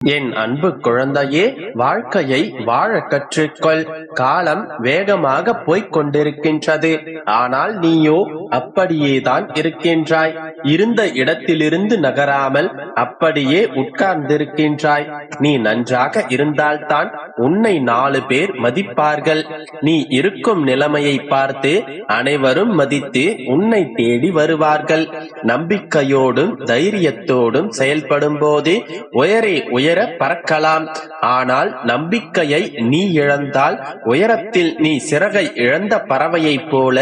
என் அன்பு குழந்தையே, வாழ்க்கையை வாழ கற்றுக்கொள். காலம் வேகமாக போய்க் கொண்டிருக்கின்றது. ஆனால் நீயோ அப்படியேதான் இருக்கின்றாய். இருந்த இடத்திலிருந்து நகராமல் அப்படியே உட்கார்ந்திருக்கின்றாய். நீ நன்றாக இருந்தால்தான் உன்னை 4 பேர் மதிப்பார்கள். நீ இருக்கும் நிலைமையை பார்த்து அனைவரும் மதித்து உன்னை தேடி வருவார்கள். நம்பிக்கையோடும் தைரியத்தோடும் செயல்படும் போது உயரே உயர பறக்கலாம். ஆனால் நம்பிக்கையை நீ இழந்தால் உயரத்தில் நீ சிறகை இழந்த பறவையைப் போல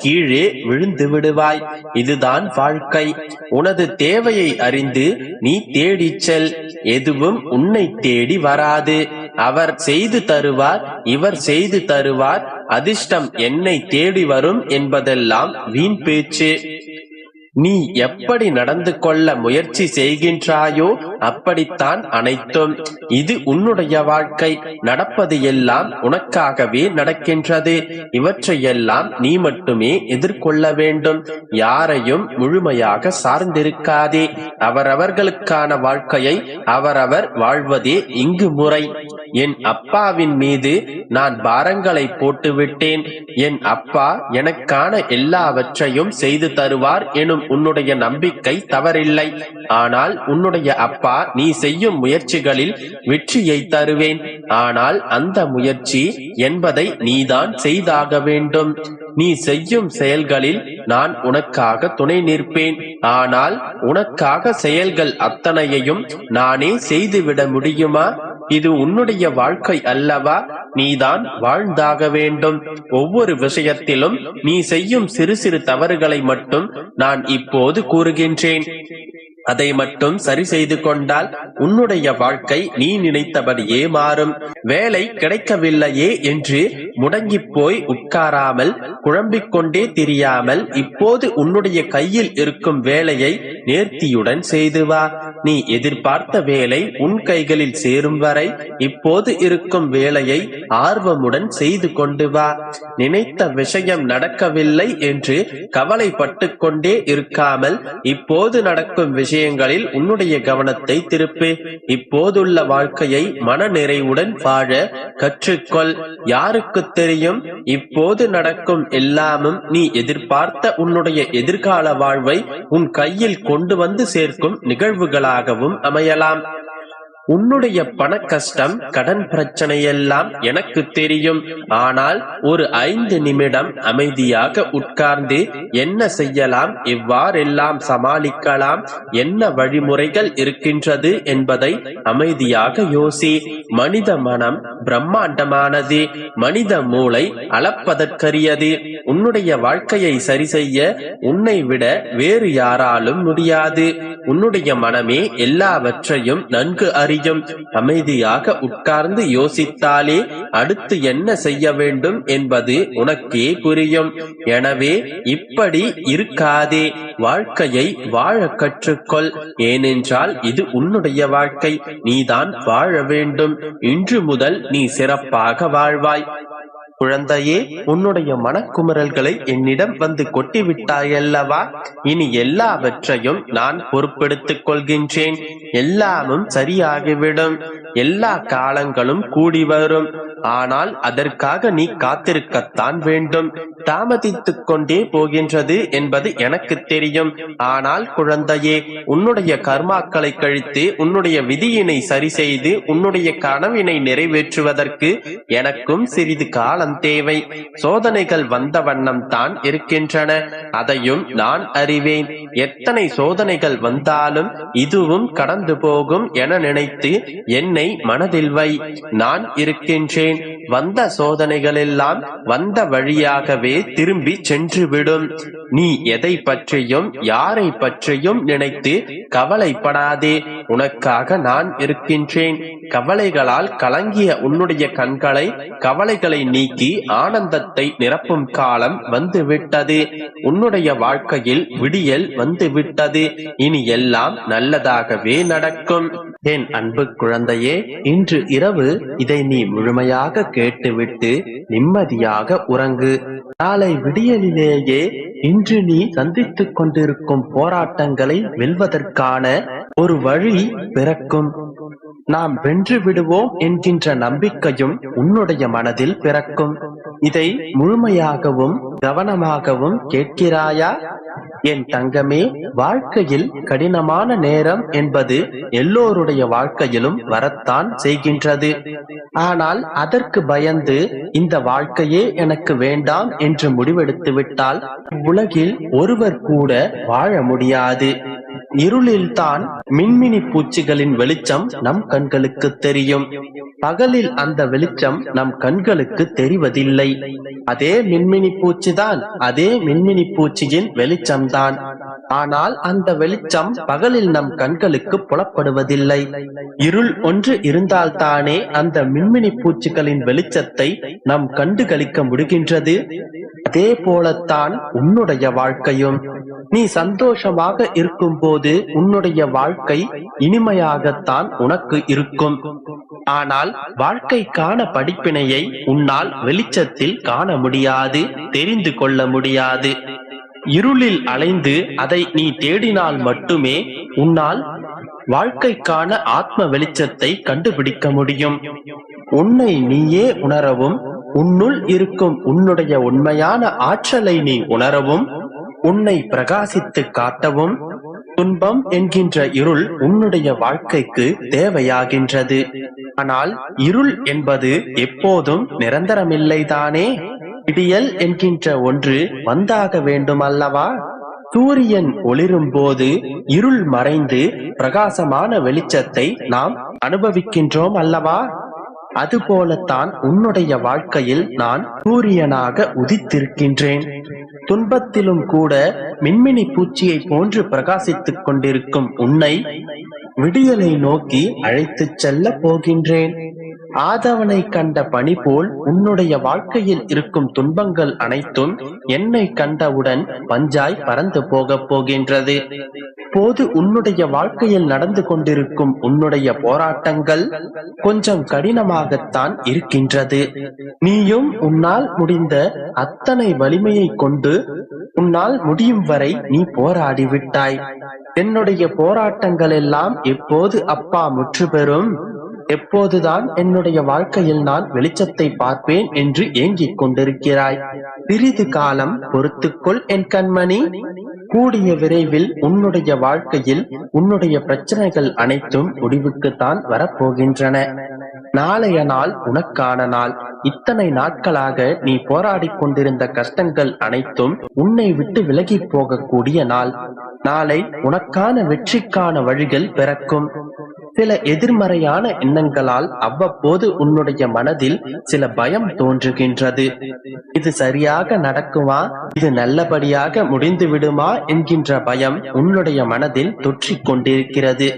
கீழே விழுந்து விடுவாய். இதுதான் வாழ்க்கை. உனது தேவையை அறிந்து நீ தேடிச் செல். எதுவும் உன்னை தேடி வராது. அவர் செய்து தருவார், இவர் செய்து தருவார், அதிர்ஷ்டம் என்னை தேடி வரும் என்பதெல்லாம் வீண் பேச்சு. நீ எப்படி நடந்து கொள்ள முயற்சி செய்கின்றாயோ அப்படித்தான் அனைத்தும். இது உன்னுடைய வாழ்க்கை. நடப்பது எல்லாம் உனக்காகவே நடக்கின்றது. இவற்றையெல்லாம் நீ மட்டுமே எதிர்கொள்ள வேண்டும். யாரையும் முழுமையாக சார்ந்திருக்காதே. அவரவர்களுக்கான வாழ்க்கையை அவரவர் வாழ்வதே இங்கு முறை. என் அப்பாவின் மீது நான் பாரங்களை போட்டுவிட்டேன். என் அப்பா எனக்கான எல்லாவற்றையும் செய்து தருவார் எனும் உன்னுடைய நம்பிக்கை தவறில்லை. ஆனால் உன்னுடைய அப்பா நீ செய்யும் முயற்சிகளில் வெற்றியை தருவேன். ஆனால் அந்த முயற்சி என்பதை நீதான் செய்தாக வேண்டும். நீ செய்யும் செயல்களில் நான் உனக்காக துணை நிற்பேன். ஆனால் உனக்காக செயல்கள் அத்தனையையும் நானே செய்துவிட முடியுமா? இது உன்னுடைய வாழ்க்கை அல்லவா? நீதான் வாழ்ந்தாக வேண்டும். ஒவ்வொரு விஷயத்திலும் நீ செய்யும் சிறு சிறு தவறுகளை மட்டும் நான் இப்போது கூறுகின்றேன். அதை மட்டும் சரி செய்து கொண்டால் உன்னுடைய வாழ்க்கை நீ நினைத்தபடியே மாறும். வேலை கிடைக்கவில்லையே என்று முடங்கி போய் உட்காராமல் குழம்பிக் கொண்டே திரியாமல் இப்போது உன்னுடைய கையில் இருக்கும் வேலையை நேர்த்தியுடன் செய்து வா. நீ எதிர்பார்த்த வேலை உன் கைகளில் சேரும் வரை இப்போது இருக்கும் வேலையை ஆர்வமுடன் செய்து கொண்டு வா. நினைத்த விஷயம் நடக்கவில்லை என்று கவலைப்பட்டு கொண்டே இருக்காமல் இப்போது நடக்கும் விஷயங்களில் உன்னுடைய கவனத்தை திருப்பு. இப்போதுள்ள வாழ்க்கையை மன நிறைவுடன் வாழ கற்றுக்கொள். யாருக்கு தெரியும், இப்போது நடக்கும் எல்லாமும் நீ எதிர்பார்த்த உன்னுடைய எதிர்கால வாழ்வை உன் கையில் கொண்டு வந்து சேர்க்கும் நிகழ்வுகளாகவும் அமையலாம். உன்னுடைய பண கஷ்டம், கடன் பிரச்சனை எல்லாம் எனக்கு தெரியும். ஆனால் ஒரு 5 நிமிடம் அமைதியாக உட்கார்ந்து என்ன செய்யலாம், எவ்வாறெல்லாம் சமாளிக்கலாம், என்ன வழிமுறைகள் இருக்கின்றது என்பதை அமைதியாக யோசி. மனித மனம் பிரம்மாண்டமானது. மனித மூளை அளப்பதற்கரியது. உன்னுடைய வாழ்க்கையை சரி செய்ய உன்னை விட வேறு யாராலும் முடியாது. உன்னுடைய மனமே எல்லாவற்றையும் நன்கு அறியும். அமைதியாக உட்கார்ந்து யோசித்தாலே அடுத்து என்ன செய்ய வேண்டும் என்பது உனக்கே புரியும். எனவே இப்படி இருக்காதே. வாழ்க்கையை வாழ கற்றுக்கொள். ஏனென்றால் இது உன்னுடைய வாழ்க்கை. நீதான் வாழ வேண்டும். இன்று முதல் நீ சிறப்பாக வாழ்வாய். குழந்தையே, உன்னுடைய மனக்குமரல்களை என்னிடம் வந்து கொட்டிவிட்டாயல்லவா? இனி எல்லாவற்றையும் நான் பொறுப்பெடுத்துக் கொள்கின்றேன். எல்லாமும் சரியாகிவிடும். எல்லா காலங்களும் கூடி வரும். ஆனால் அதற்காக நீ காத்திருக்கத்தான் வேண்டும். தாமதித்துக் கொண்டே போகின்றது என்பது எனக்கு தெரியும். ஆனால் குழந்தையே, உன்னுடைய கர்மாக்களை கழித்து உன்னுடைய விதியினை சரி செய்து உன்னுடைய கனவினை நிறைவேற்றுவதற்கு எனக்கும் சிறிது காலம் தேவை. சோதனைகள் வந்த வண்ணம் தான் இருக்கின்றன. அதையும் நான் அறிவேன். எத்தனை சோதனைகள் வந்தாலும் இதுவும் கடந்து போகும் என நினைத்து என்னை மனதில் வை. நான் இருக்கின்றேன். வந்த சோதனைகள் எல்லாம் வந்த வழியாகவே திரும்பி சென்றுவிடும். நீ எதை பற்றியும் யாரை பற்றியும் நினைத்து கவலைப்படாதே. உனக்காக நான் இருக்கின்றேன். கவலைகளால் கலங்கிய உன்னுடைய கண்களை கவலைகளை நீக்கி ஆனந்தத்தை நிரப்பும் காலம் வந்துவிட்டது. உன்னுடைய வாழ்க்கையில் விடியல் வந்துவிட்டது. இனி எல்லாம் நல்லதாகவே நடக்கும். என் அன்பு குழந்தையே, இன்று இரவு இதை நீ முழுமையாக கேட்டுவிட்டு நிம்மதியாக உறங்கு. நாளை விடியலிலேயே இன்று நீ சந்தித்துக் கொண்டிருக்கும் போராட்டங்களை வெல்வதற்கான ஒரு வழி பிறக்கும். நாம் வென்று விடுவோம் என்கின்ற நம்பிக்கையும் உன்னுடைய மனதில் பிறக்கும். இதை முழுமையாகவும் கவனமாகவும் கேட்கிறாயா? என் தங்கமே, வாழ்க்கையில் கடினமான நேரம் என்பது எல்லோருடைய வாழ்க்கையிலும் வரத்தான் செய்கின்றது. ஆனால் அதற்கு பயந்து இந்த வாழ்க்கையே எனக்கு வேண்டாம் என்று முடிவெடுத்து விட்டால் உலகில் ஒருவர் கூட வாழ முடியாது. இருளில்தான் மின்மினி பூச்சிகளின் வெளிச்சம் நம் கண்களுக்கு தெரியும். பகலில் அந்த வெளிச்சம் நம் கண்களுக்கு தெரிவதில்லை. அதே மின்மினி பூச்சிதான், அதே மின்மினி பூச்சியின் வெளிச்சம்தான். ஆனால் அந்த வெளிச்சம் பகலில் நம் கண்களுக்கு புலப்படுவதில்லை. இருள் ஒன்று இருந்தால்தானே அந்த மின்மினி பூச்சிகளின் வெளிச்சத்தை நாம் கண்டுகளிக்க முடிகின்றது. அதே போலத்தான் உன்னுடைய வாழ்க்கையும். நீ சந்தோஷமாக இருக்கும் போது உன்னுடைய வாழ்க்கை இனிமையாகத்தான் உனக்கு இருக்கும். ஆனால் வாழ்க்கைக்கான படிப்பினையை உன்னால் வெளிச்சத்தில் காண முடியாது, தெரிந்து கொள்ள முடியாது. இருளில் அலைந்து அதை நீ தேடினால் மட்டுமே உன்னால் வாழ்க்கைக்கான ஆத்ம வெளிச்சத்தை கண்டுபிடிக்க முடியும். உன்னை நீயே உணரவும், உன்னுள் இருக்கும் உன்னுடைய உண்மையான ஆற்றலை நீ உணரவும், உன்னை பிரகாசித்து காட்டவும் துன்பம் என்கின்ற இருள் உன்னுடைய வாழ்க்கைக்கு தேவையாகின்றது. ஆனால் இருள் என்பது எப்போதும் நிரந்தரமில்லைதானே. விடியல் என்கின்ற ஒன்று வந்தாக வேண்டும் அல்லவா? சூரியன் ஒளிரும் போது இருள் மறைந்து பிரகாசமான வெளிச்சத்தை நாம் அனுபவிக்கின்றோம் அல்லவா? அதுபோலத்தான் உன்னுடைய வாழ்க்கையில் நான் சூரியனாக உதித்திருக்கின்றேன். துன்பத்திலும் கூட மின்மினி பூச்சியை போன்று பிரகாசித்துக் கொண்டிருக்கும் உன்னை விடியலை நோக்கி அழைத்துச் செல்ல போகின்றேன். ஆதவனை கண்ட பனி போல் உன்னுடைய வாழ்க்கையில் இருக்கும் துன்பங்கள் அனைத்தும் என்னை கண்டவுடன் பஞ்சாய் பறந்து போகப் போகின்றது. போது உன்னுடைய வாழ்க்கையில் நடந்து கொண்டிருக்கும் உன்னுடைய போராட்டங்கள் கொஞ்சம் கடினமாகத்தான் இருக்கின்றது. நீயும் உன்னால் முடிந்த அத்தனை வலிமையை கொண்டு உன்னால் முடியும் வரை நீ போராடிவிட்டாய். என்னுடைய போராட்டங்கள் எல்லாம் எப்போது அப்பா முற்று பெறும், எப்போதுதான் என்னுடைய வாழ்க்கையில் நான் வெளிச்சத்தை பார்ப்பேன் என்று ஏங்கிக் கொண்டிருக்கிறாய். சிறிது காலம் பொறுத்துக்கொள் என் கண்மணி. கூடிய விரைவில் உன்னுடைய வாழ்க்கையில் உன்னுடைய பிரச்சனைகள் அனைத்தும் முடிவுக்குத்தான் வரப்போகின்றன. நாளைய நாள் உனக்கான நாள். இத்தனை நாட்களாக நீ போராடிக் கொண்டிருந்த கஷ்டங்கள் அனைத்தும் உன்னை விட்டு விலகி போகக்கூடிய நாள். நாளை உனக்கான வெற்றிக்கான வழிகள் பிறக்கும். சில எதிர்மறையான எண்ணங்களால் அவ்வப்போது உன்னுடைய மனதில் சில பயம் தோன்றுகின்றது. இது சரியாக நடக்குமா, இது நல்லபடியாக முடிந்து விடுமா என்கின்ற பயம் உன்னுடைய மனதில் தொற்றிக் கொண்டிருக்கிறது.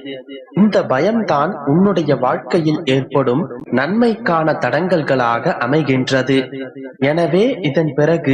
இந்த பயம்தான் உன்னுடைய வாழ்க்கையில் ஏற்படும் நன்மைக்கான தடங்கல்களாக அமைகின்றது. எனவே இதன் பிறகு